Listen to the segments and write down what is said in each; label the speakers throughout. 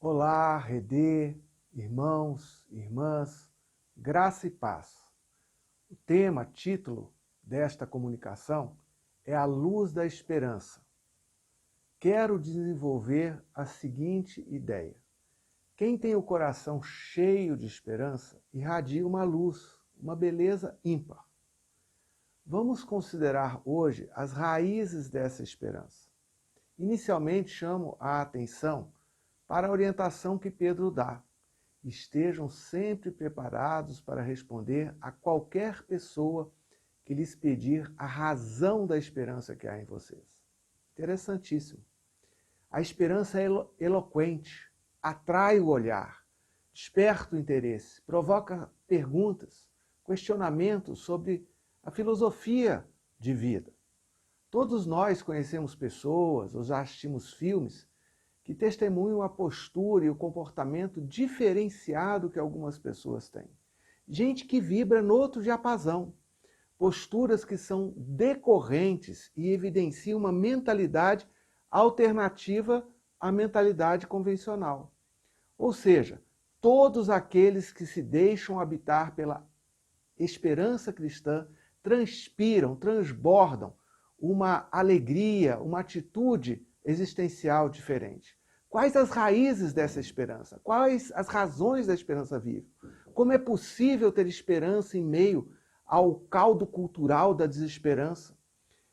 Speaker 1: Olá, Redê, irmãos, irmãs, graça e paz. O tema, título desta comunicação é A Luz da Esperança. Quero desenvolver a seguinte ideia. Quem tem o coração cheio de esperança irradia uma luz, uma beleza ímpar. Vamos considerar hoje as raízes dessa esperança. Inicialmente chamo a atenção para a orientação que Pedro dá. Estejam sempre preparados para responder a qualquer pessoa que lhes pedir a razão da esperança que há em vocês. Interessantíssimo. A esperança é eloquente, atrai o olhar, desperta o interesse, provoca perguntas, questionamentos sobre a filosofia de vida. Todos nós conhecemos pessoas ou já assistimos filmes que testemunham a postura e o comportamento diferenciado que algumas pessoas têm. Gente que vibra no outro diapasão. Posturas que são decorrentes e evidenciam uma mentalidade alternativa à mentalidade convencional. Ou seja, todos aqueles que se deixam habitar pela esperança cristã transpiram, transbordam uma alegria, uma atitude existencial diferente. Quais as raízes dessa esperança? Quais as razões da esperança viva? Como é possível ter esperança em meio ao caldo cultural da desesperança?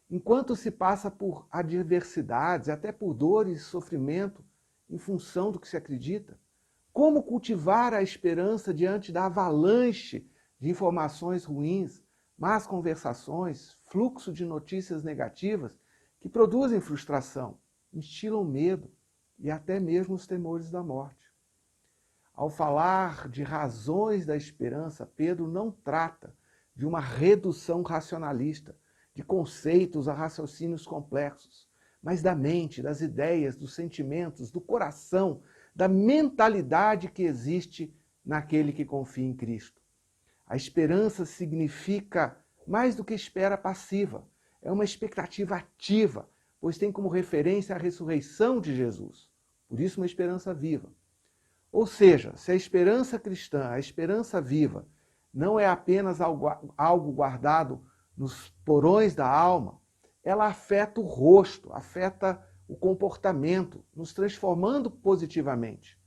Speaker 1: Enquanto se passa por adversidades, até por dores e sofrimento, em função do que se acredita? Como cultivar a esperança diante da avalanche de informações ruins, más conversações, fluxo de notícias negativas que produzem frustração, instilam medo e até mesmo os temores da morte? Ao falar de razões da esperança, Pedro não trata de uma redução racionalista, de conceitos a raciocínios complexos, mas da mente, das ideias, dos sentimentos, do coração, da mentalidade que existe naquele que confia em Cristo. A esperança significa mais do que espera passiva, é uma expectativa ativa, pois tem como referência a ressurreição de Jesus. Por isso, uma esperança viva. Ou seja, se a esperança cristã, a esperança viva, não é apenas algo guardado nos porões da alma, ela afeta o rosto, afeta o comportamento, nos transformando positivamente.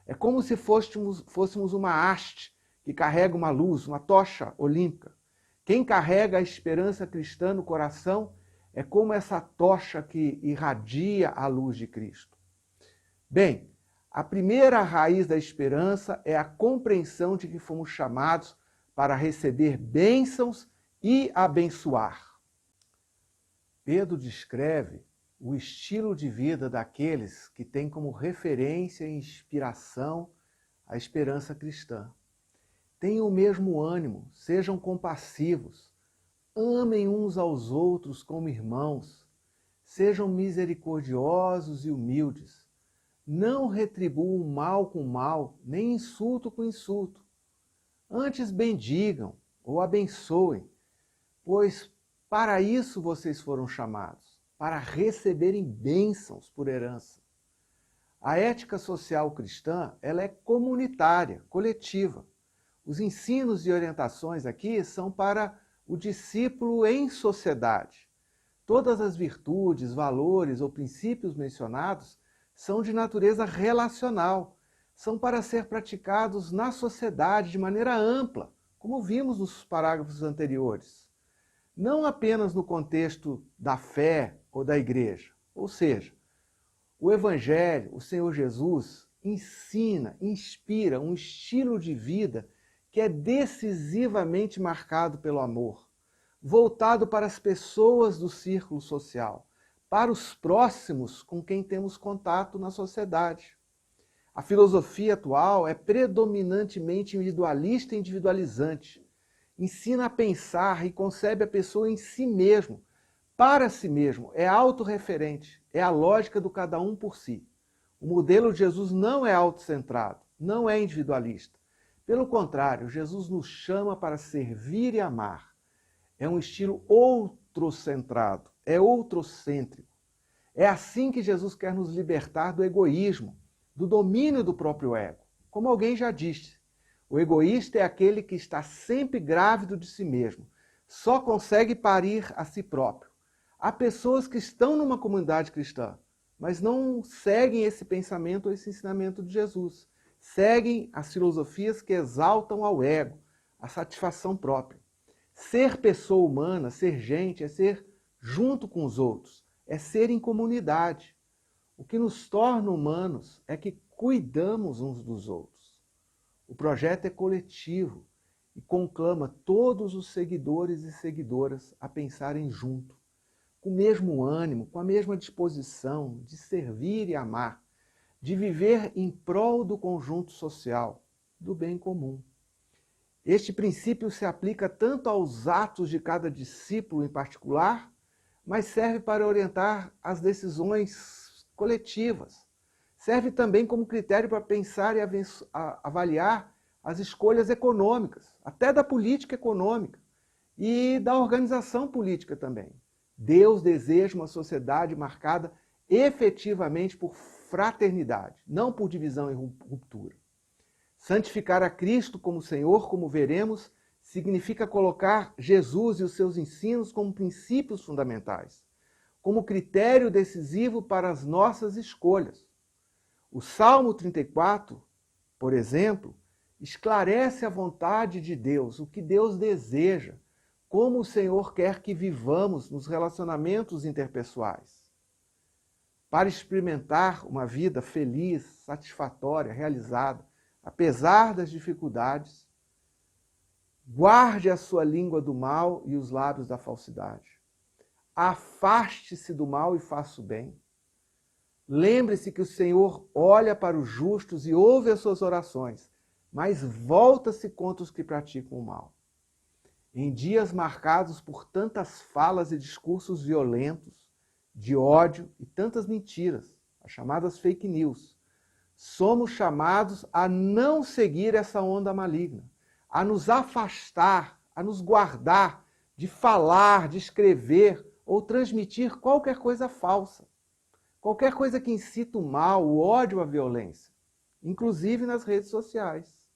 Speaker 1: É como se fôssemos uma haste que carrega uma luz, uma tocha olímpica. Quem carrega a esperança cristã no coração é como essa tocha que irradia a luz de Cristo. Bem, a primeira raiz da esperança é a compreensão de que fomos chamados para receber bênçãos e abençoar. Pedro descreve o estilo de vida daqueles que têm como referência e inspiração a esperança cristã. Tenham o mesmo ânimo, sejam compassivos, amem uns aos outros como irmãos, sejam misericordiosos e humildes, não retribuam mal com mal, nem insulto com insulto. Antes bendigam ou abençoem, pois para isso vocês foram chamados, para receberem bênçãos por herança. A ética social cristã, ela é comunitária, coletiva. Os ensinos e orientações aqui são para o discípulo em sociedade. Todas as virtudes, valores ou princípios mencionados são de natureza relacional, são para ser praticados na sociedade de maneira ampla, como vimos nos parágrafos anteriores. Não apenas no contexto da fé ou da igreja. Ou seja, o Evangelho, o Senhor Jesus, ensina, inspira um estilo de vida que é decisivamente marcado pelo amor, voltado para as pessoas do círculo social, para os próximos com quem temos contato na sociedade. A filosofia atual é predominantemente individualista e individualizante. Ensina a pensar e concebe a pessoa em si mesmo, para si mesmo, é autorreferente, é a lógica do cada um por si. O modelo de Jesus não é autocentrado, não é individualista. Pelo contrário, Jesus nos chama para servir e amar. É um estilo outrocentrado, é outrocêntrico. É assim que Jesus quer nos libertar do egoísmo, do domínio do próprio ego. Como alguém já disse, o egoísta é aquele que está sempre grávido de si mesmo, só consegue parir a si próprio. Há pessoas que estão numa comunidade cristã, mas não seguem esse pensamento ou esse ensinamento de Jesus. Seguem as filosofias que exaltam ao ego, a satisfação própria. Ser pessoa humana, ser gente, é ser junto com os outros, é ser em comunidade. O que nos torna humanos é que cuidamos uns dos outros. O projeto é coletivo e conclama todos os seguidores e seguidoras a pensarem junto, com o mesmo ânimo, com a mesma disposição de servir e amar, de viver em prol do conjunto social, do bem comum. Este princípio se aplica tanto aos atos de cada discípulo em particular, mas serve para orientar as decisões coletivas. Serve também como critério para pensar e avaliar as escolhas econômicas, até da política econômica e da organização política também. Deus deseja uma sociedade marcada efetivamente por fraternidade, não por divisão e ruptura. Santificar a Cristo como Senhor, como veremos, significa colocar Jesus e os seus ensinos como princípios fundamentais, como critério decisivo para as nossas escolhas. O Salmo 34, por exemplo, esclarece a vontade de Deus, o que Deus deseja, como o Senhor quer que vivamos nos relacionamentos interpessoais. Para experimentar uma vida feliz, satisfatória, realizada, apesar das dificuldades, guarde a sua língua do mal e os lábios da falsidade. Afaste-se do mal e faça o bem. Lembre-se que o Senhor olha para os justos e ouve as suas orações, mas volta-se contra os que praticam o mal. Em dias marcados por tantas falas e discursos violentos, de ódio e tantas mentiras, as chamadas fake news, somos chamados a não seguir essa onda maligna, a nos afastar, a nos guardar de falar, de escrever ou transmitir qualquer coisa falsa, qualquer coisa que incita o mal, o ódio, a violência, inclusive nas redes sociais.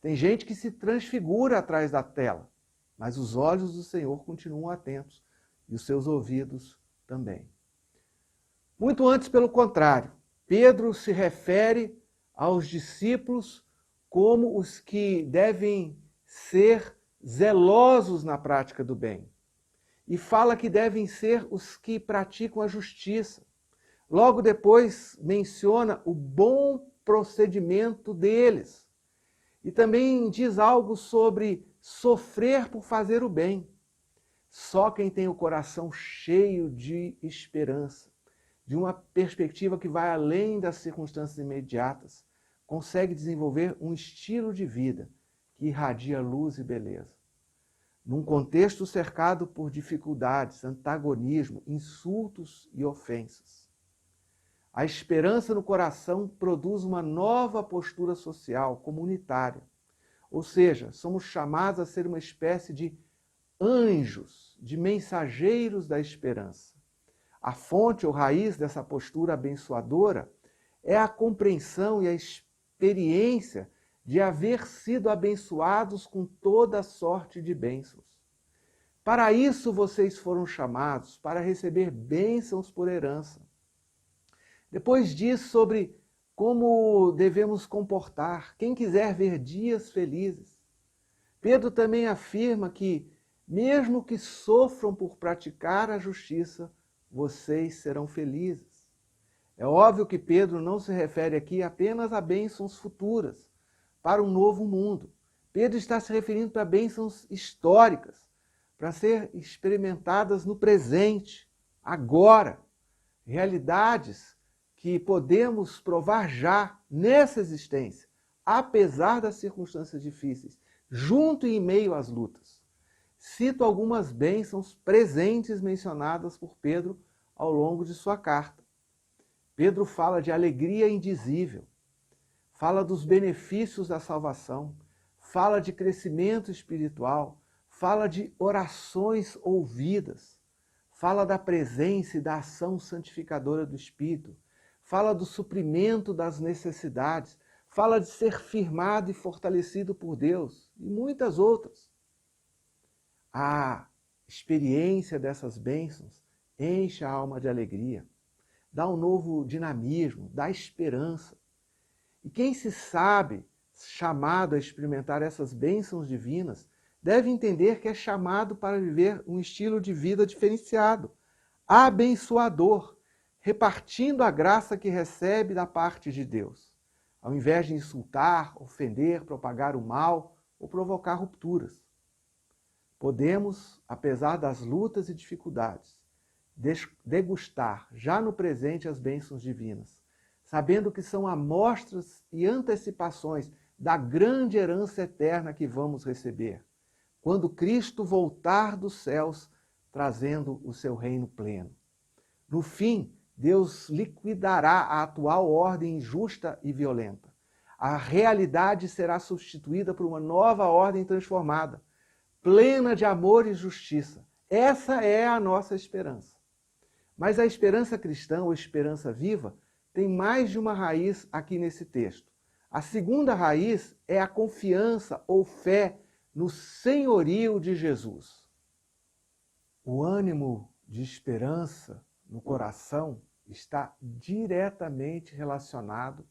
Speaker 1: Tem gente que se transfigura atrás da tela, mas os olhos do Senhor continuam atentos e os seus ouvidos também. Muito antes, pelo contrário, Pedro se refere aos discípulos como os que devem ser zelosos na prática do bem. E fala que devem ser os que praticam a justiça. Logo depois menciona o bom procedimento deles. E também diz algo sobre sofrer por fazer o bem. Só quem tem o coração cheio de esperança, de uma perspectiva que vai além das circunstâncias imediatas, consegue desenvolver um estilo de vida que irradia luz e beleza. Num contexto cercado por dificuldades, antagonismo, insultos e ofensas. A esperança no coração produz uma nova postura social, comunitária. Ou seja, somos chamados a ser uma espécie de anjos, de mensageiros da esperança. A fonte ou raiz dessa postura abençoadora é a compreensão e a experiência de haver sido abençoados com toda sorte de bênçãos. Para isso vocês foram chamados, para receber bênçãos por herança. Depois diz sobre como devemos comportar, quem quiser ver dias felizes. Pedro também afirma que, mesmo que sofram por praticar a justiça, vocês serão felizes. É óbvio que Pedro não se refere aqui apenas a bênçãos futuras, para um novo mundo. Pedro está se referindo para bênçãos históricas, para ser experimentadas no presente, agora. Realidades que podemos provar já nessa existência, apesar das circunstâncias difíceis, junto e em meio às lutas. Cito algumas bênçãos presentes mencionadas por Pedro ao longo de sua carta. Pedro fala de alegria indizível, fala dos benefícios da salvação, fala de crescimento espiritual, fala de orações ouvidas, fala da presença e da ação santificadora do Espírito, fala do suprimento das necessidades, fala de ser firmado e fortalecido por Deus e muitas outras. A experiência dessas bênçãos enche a alma de alegria, dá um novo dinamismo, dá esperança. E quem se sabe chamado a experimentar essas bênçãos divinas, deve entender que é chamado para viver um estilo de vida diferenciado, abençoador, repartindo a graça que recebe da parte de Deus, ao invés de insultar, ofender, propagar o mal ou provocar rupturas. Podemos, apesar das lutas e dificuldades, degustar já no presente as bênçãos divinas, sabendo que são amostras e antecipações da grande herança eterna que vamos receber, quando Cristo voltar dos céus, trazendo o seu reino pleno. No fim, Deus liquidará a atual ordem injusta e violenta. A realidade será substituída por uma nova ordem transformada, plena de amor e justiça. Essa é a nossa esperança. Mas a esperança cristã, ou esperança viva, tem mais de uma raiz aqui nesse texto. A segunda raiz é a confiança ou fé no senhorio de Jesus. O ânimo de esperança no coração está diretamente relacionado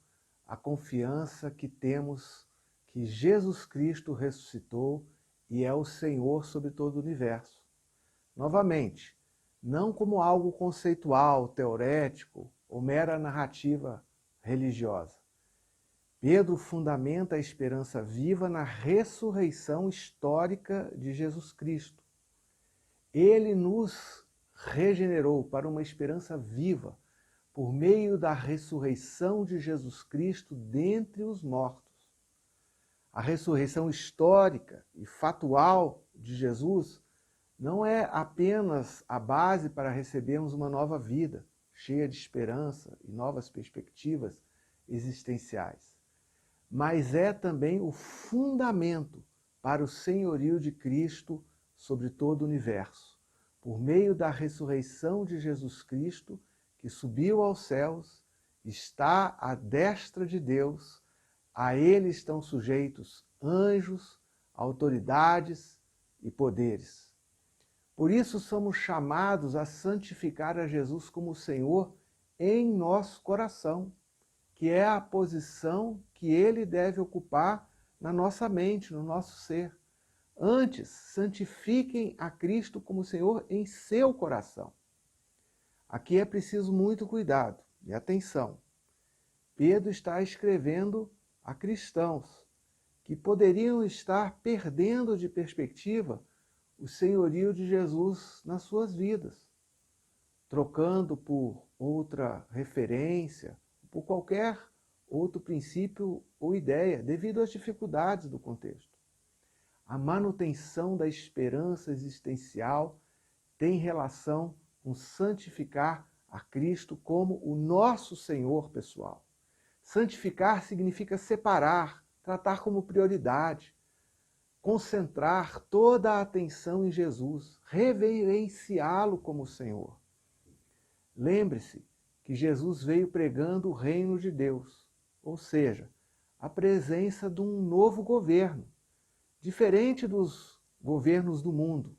Speaker 1: à confiança que temos que Jesus Cristo ressuscitou e é o Senhor sobre todo o universo. Novamente, não como algo conceitual, teorético ou mera narrativa religiosa. Pedro fundamenta a esperança viva na ressurreição histórica de Jesus Cristo. Ele nos regenerou para uma esperança viva por meio da ressurreição de Jesus Cristo dentre os mortos. A ressurreição histórica e fatual de Jesus não é apenas a base para recebermos uma nova vida, cheia de esperança e novas perspectivas existenciais, mas é também o fundamento para o senhorio de Cristo sobre todo o universo, por meio da ressurreição de Jesus Cristo, que subiu aos céus, está à destra de Deus, a ele estão sujeitos anjos, autoridades e poderes. Por isso somos chamados a santificar a Jesus como Senhor em nosso coração, que é a posição que ele deve ocupar na nossa mente, no nosso ser. Antes, santifiquem a Cristo como Senhor em seu coração. Aqui é preciso muito cuidado e atenção. Pedro está escrevendo a cristãos que poderiam estar perdendo de perspectiva o senhorio de Jesus nas suas vidas, trocando por outra referência, por qualquer outro princípio ou ideia, devido às dificuldades do contexto. A manutenção da esperança existencial tem relação com santificar a Cristo como o nosso Senhor pessoal. Santificar significa separar, tratar como prioridade, concentrar toda a atenção em Jesus, reverenciá-lo como Senhor. Lembre-se que Jesus veio pregando o reino de Deus, ou seja, a presença de um novo governo, diferente dos governos do mundo.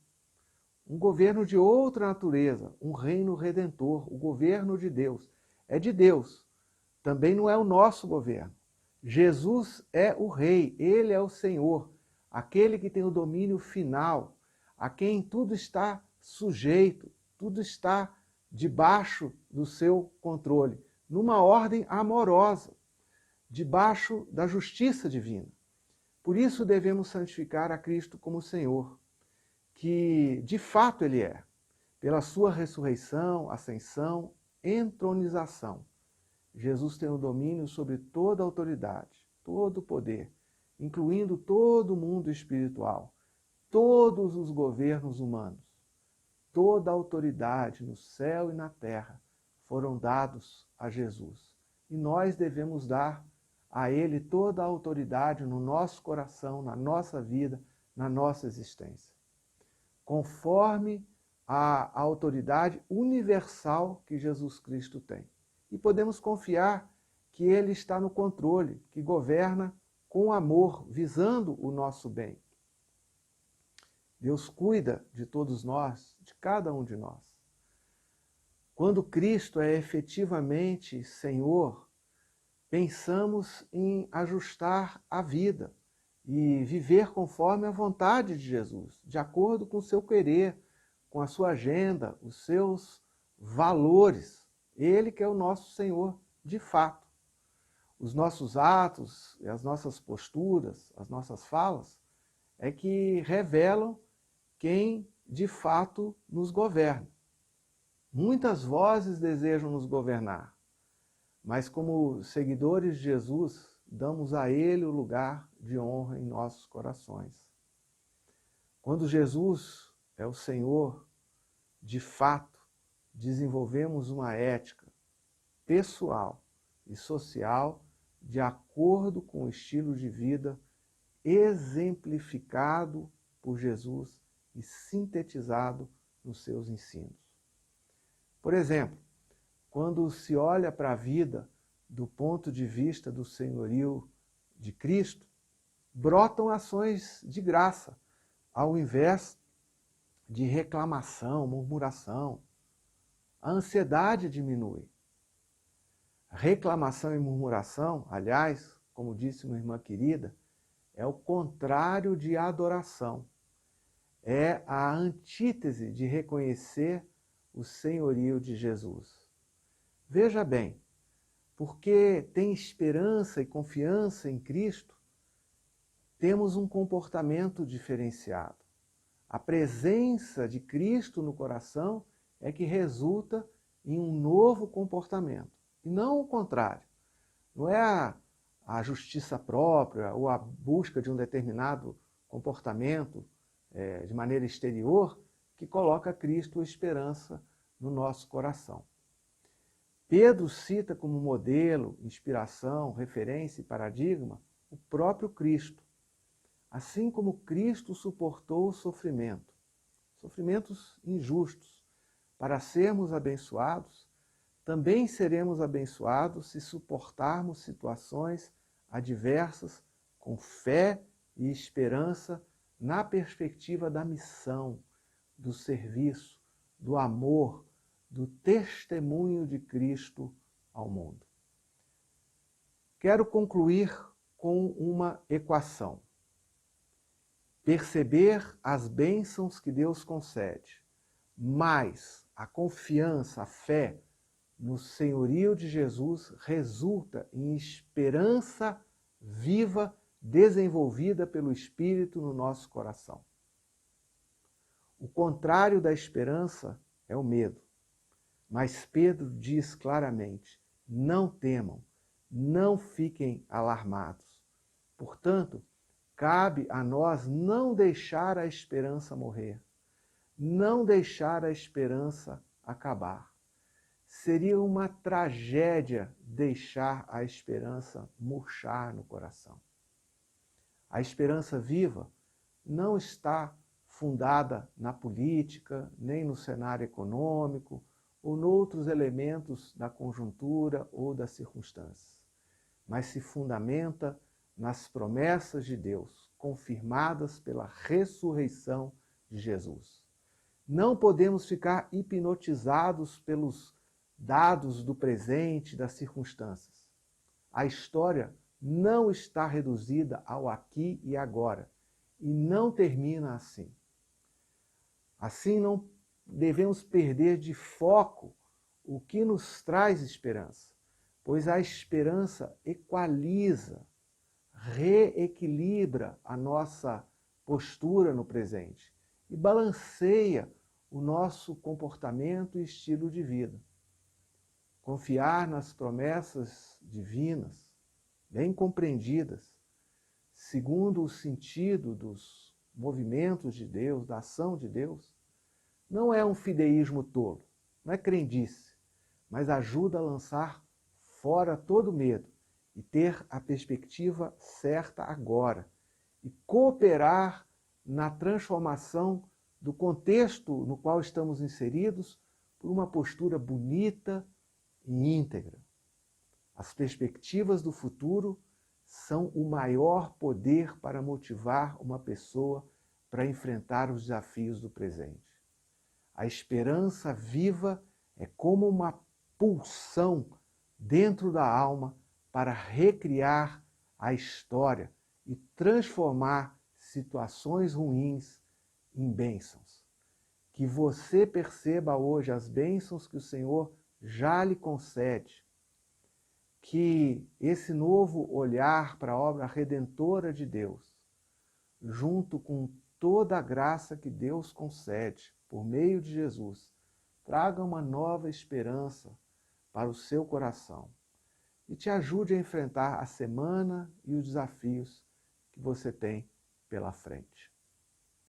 Speaker 1: Um governo de outra natureza, um reino redentor, o governo de Deus. É de Deus, também não é o nosso governo. Jesus é o Rei, Ele é o Senhor, aquele que tem o domínio final, a quem tudo está sujeito, tudo está debaixo do seu controle, numa ordem amorosa, debaixo da justiça divina. Por isso devemos santificar a Cristo como Senhor, que de fato Ele é, pela sua ressurreição, ascensão, entronização. Jesus tem o domínio sobre toda a autoridade, todo o poder, incluindo todo o mundo espiritual, todos os governos humanos. Toda a autoridade no céu e na terra foram dados a Jesus. E nós devemos dar a Ele toda a autoridade no nosso coração, na nossa vida, na nossa existência. Conforme a autoridade universal que Jesus Cristo tem. e podemos confiar que Ele está no controle, que governa com amor, visando o nosso bem. Deus cuida de todos nós, de cada um de nós. Quando Cristo é efetivamente Senhor, pensamos em ajustar a vida e viver conforme a vontade de Jesus, de acordo com o seu querer, com a sua agenda, os seus valores. Ele que é o nosso Senhor, de fato. Os nossos atos, as nossas posturas, as nossas falas, é que revelam quem de fato nos governa. Muitas vozes desejam nos governar, mas como seguidores de Jesus, damos a Ele o lugar de honra em nossos corações. Quando Jesus é o Senhor, de fato, desenvolvemos uma ética pessoal e social de acordo com o estilo de vida exemplificado por Jesus e sintetizado nos seus ensinos. Por exemplo, quando se olha para a vida do ponto de vista do senhorio de Cristo, brotam ações de graça, ao invés de reclamação, murmuração. A ansiedade diminui. Reclamação e murmuração, aliás, como disse uma irmã querida, é o contrário de adoração. É a antítese de reconhecer o senhorio de Jesus. Veja bem, porque tem esperança e confiança em Cristo, temos um comportamento diferenciado. A presença de Cristo no coração é que resulta em um novo comportamento, e não o contrário. Não é a justiça própria ou a busca de um determinado comportamento de maneira exterior que coloca Cristo a esperança no nosso coração. Pedro cita como modelo, inspiração, referência e paradigma o próprio Cristo. Assim como Cristo suportou o sofrimento, sofrimentos injustos, para sermos abençoados, também seremos abençoados se suportarmos situações adversas com fé e esperança na perspectiva da missão, do serviço, do amor, do testemunho de Cristo ao mundo. Quero concluir com uma equação. Perceber as bênçãos que Deus concede, mais a confiança, a fé no senhorio de Jesus resulta em esperança viva desenvolvida pelo Espírito no nosso coração. O contrário da esperança é o medo. Mas Pedro diz claramente, não temam, não fiquem alarmados. Portanto, cabe a nós não deixar a esperança morrer, não deixar a esperança acabar. Seria uma tragédia deixar a esperança murchar no coração. A esperança viva não está fundada na política, nem no cenário econômico, ou noutros elementos da conjuntura ou das circunstâncias, mas se fundamenta nas promessas de Deus, confirmadas pela ressurreição de Jesus. Não podemos ficar hipnotizados pelos dados do presente, das circunstâncias. A história não está reduzida ao aqui e agora, e não termina assim. Assim, não devemos perder de foco o que nos traz esperança, pois a esperança equaliza, reequilibra a nossa postura no presente e balanceia o nosso comportamento e estilo de vida. Confiar nas promessas divinas, bem compreendidas, segundo o sentido dos movimentos de Deus, da ação de Deus, não é um fideísmo tolo, não é crendice, mas ajuda a lançar fora todo medo e ter a perspectiva certa agora e cooperar na transformação do contexto no qual estamos inseridos por uma postura bonita, e íntegra. As perspectivas do futuro são o maior poder para motivar uma pessoa para enfrentar os desafios do presente. A esperança viva é como uma pulsão dentro da alma para recriar a história e transformar situações ruins em bênçãos. Que você perceba hoje as bênçãos que o Senhor já lhe concede. Que esse novo olhar para a obra redentora de Deus, junto com toda a graça que Deus concede por meio de Jesus, traga uma nova esperança para o seu coração e te ajude a enfrentar a semana e os desafios que você tem pela frente.